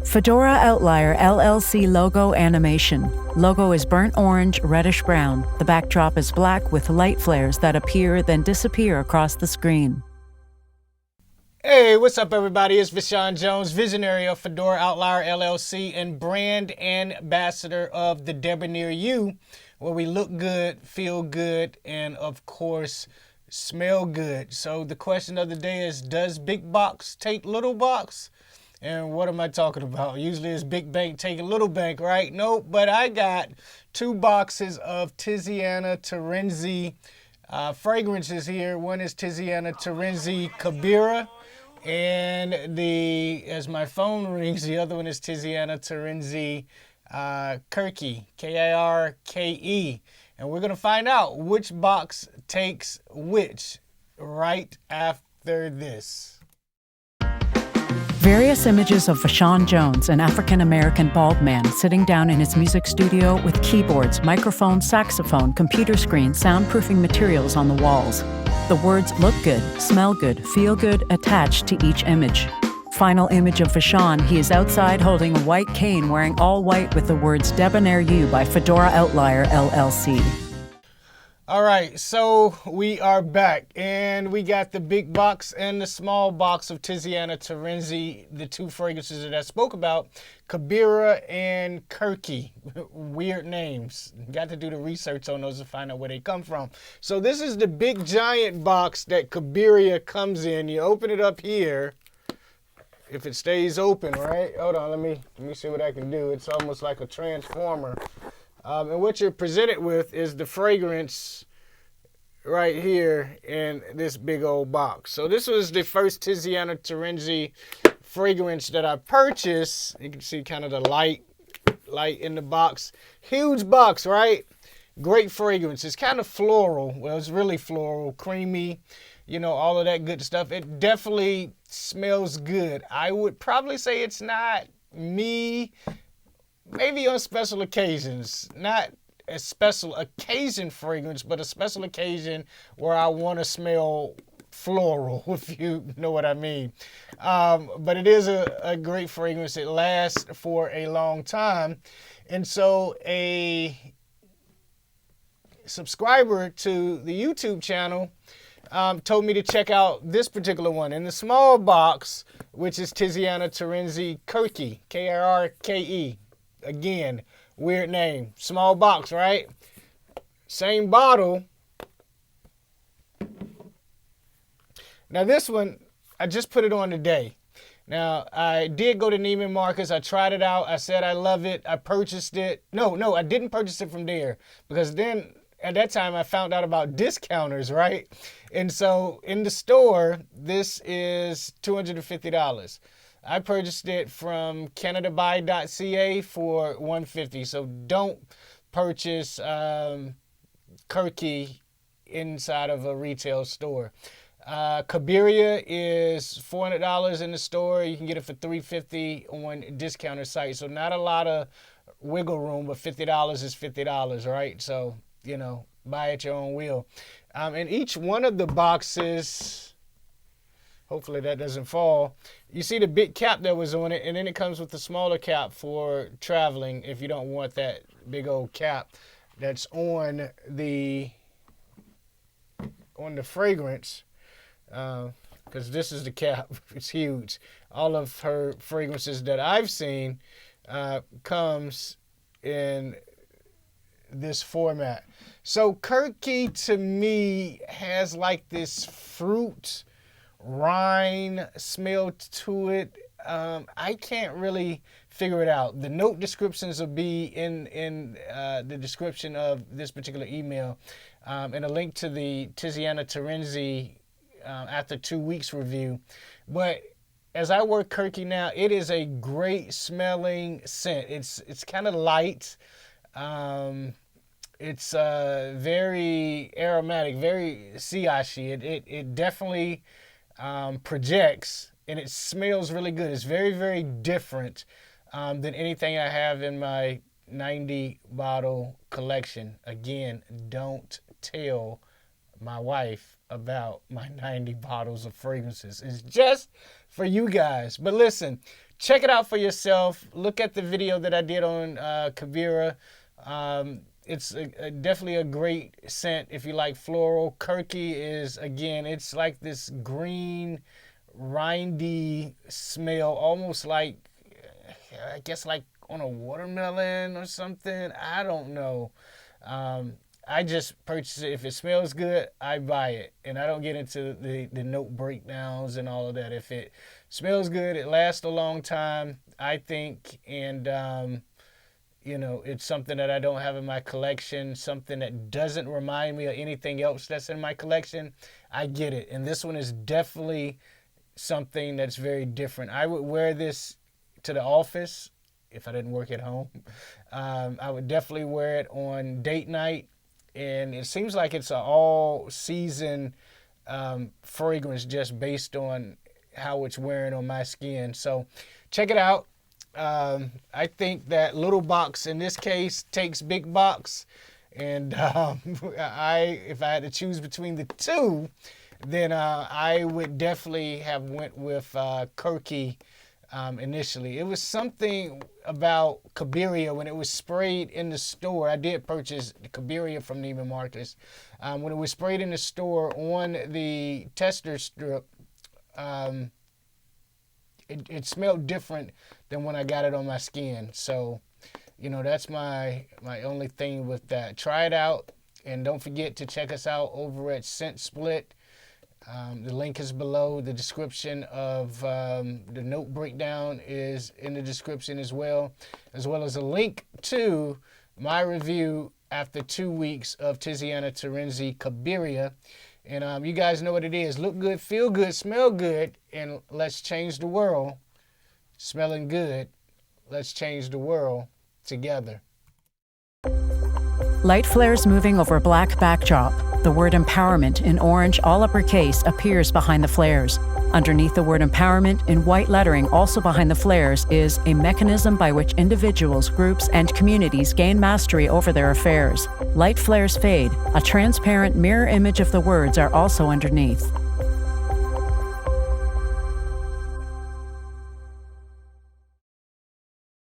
Fedora Outlier LLC logo animation. Logo is burnt orange, reddish brown. The backdrop is black with light flares that appear then disappear across the screen. Hey, what's up everybody? It's Vashawn Jones, visionary of Fedora Outlier LLC and brand ambassador of the Debonair You, where we look good, feel good, and of course, smell good. So the question of the day is, does big box take little box? And what am I talking about? Usually it's big bank taking little bank, right? Nope, but I got 2 boxes of Tiziana Terenzi fragrances here. One is Tiziana Terenzi Kabira, and as my phone rings, the other one is Tiziana Terenzi Kirke, Kirke. And we're going to find out which box takes which right after this. Various images of Vashawn Jones, an African-American bald man sitting down in his music studio with keyboards, microphone, saxophone, computer screen, soundproofing materials on the walls. The words look good, smell good, feel good attached to each image. Final image of Vashawn, he is outside holding a white cane wearing all white with the words Debonair You by Fedora Outlier LLC. All right, so we are back, and we got the big box and the small box of Tiziana Terenzi, the 2 fragrances that I spoke about, Kabira and Kirke. Weird names. Got to do the research on those to find out where they come from. So this is the big giant box that Kabira comes in. You open it up here. If it stays open, right? Hold on, let me see what I can do. It's almost like a transformer. And what you're presented with is the fragrance right here in this big old box. So this was the first Tiziana Terenzi fragrance that I purchased. You can see kind of the light in the box. Huge box, right? Great fragrance. It's kind of floral. Well, it's really floral, creamy, you know, all of that good stuff. It definitely smells good. I would probably say it's not me. Maybe on special occasions, not a special occasion fragrance, but a special occasion where I want to smell floral, if you know what I mean. But it is a great fragrance. It lasts for a long time. And so a subscriber to the YouTube channel told me to check out this particular one in the small box, which is Tiziana Terenzi Kirke, Kirke. Again, weird name. Small box, right? Same bottle. Now this one, I just put it on today. Now, I did go to Neiman Marcus. I tried it out. I said I love it. I purchased it. No, I didn't purchase it from there. Because then, at that time, I found out about discounters, right? And so, in the store, this is $250. I purchased it from FragranceBuy.Ca for $150. So don't purchase Kirke inside of a retail store. Kabira is $400 in the store. You can get it for $350 on discounter sites. So not a lot of wiggle room, but $50 is $50, right? So, you know, buy at your own will. And each one of the boxes, hopefully that doesn't fall. You see the big cap that was on it, and then it comes with the smaller cap for traveling if you don't want that big old cap that's on the fragrance. Because this is the cap. It's huge. All of her fragrances that I've seen comes in this format. So Kirke to me has like this fruit rind smell to it. I can't really figure it out. The note descriptions will be in the description of this particular email, and a link to the Tiziana Terenzi after 2 weeks review. But as I work Kirke now, it is a great smelling scent. It's kind of light. It's very aromatic, very sillage-y. It definitely projects, and it smells really good. It's very, very different than anything I have in my 90 bottle collection. Again, don't tell my wife about my 90 bottles of fragrances. It's just for you guys. But listen, check it out for yourself. Look at the video that I did on Kabira. It's definitely a great scent if you like floral. Kirke is, again, it's like this green, rindy smell, almost like, I guess like on a watermelon or something. I don't know. I just purchase it. If it smells good, I buy it. And I don't get into the note breakdowns and all of that. If it smells good, it lasts a long time, I think. And, you know, it's something that I don't have in my collection, something that doesn't remind me of anything else that's in my collection, I get it. And this one is definitely something that's very different. I would wear this to the office if I didn't work at home. I would definitely wear it on date night. And it seems like it's an all-season fragrance just based on how it's wearing on my skin. So check it out. I think that little box in this case takes big box, and if I had to choose between the two, then I would definitely have went with Kirke initially. It was something about Cabiria when it was sprayed in the store. I did purchase the Cabiria from Neiman Marcus. When it was sprayed in the store on the tester strip, it smelled different than when I got it on my skin. So, you know, that's my only thing with that. Try it out, and don't forget to check us out over at Scent Split. The link is below. The description of the note breakdown is in the description as well as a link to my review after 2 weeks of Tiziana Terenzi Cabiria. And you guys know what it is. Look good, feel good, smell good, and let's change the world. Smelling good, let's change the world together. Light flares moving over black backdrop. The word empowerment in orange, all uppercase, appears behind the flares. Underneath the word empowerment, in white lettering, also behind the flares, is a mechanism by which individuals, groups, and communities gain mastery over their affairs. Light flares fade. A transparent mirror image of the words are also underneath.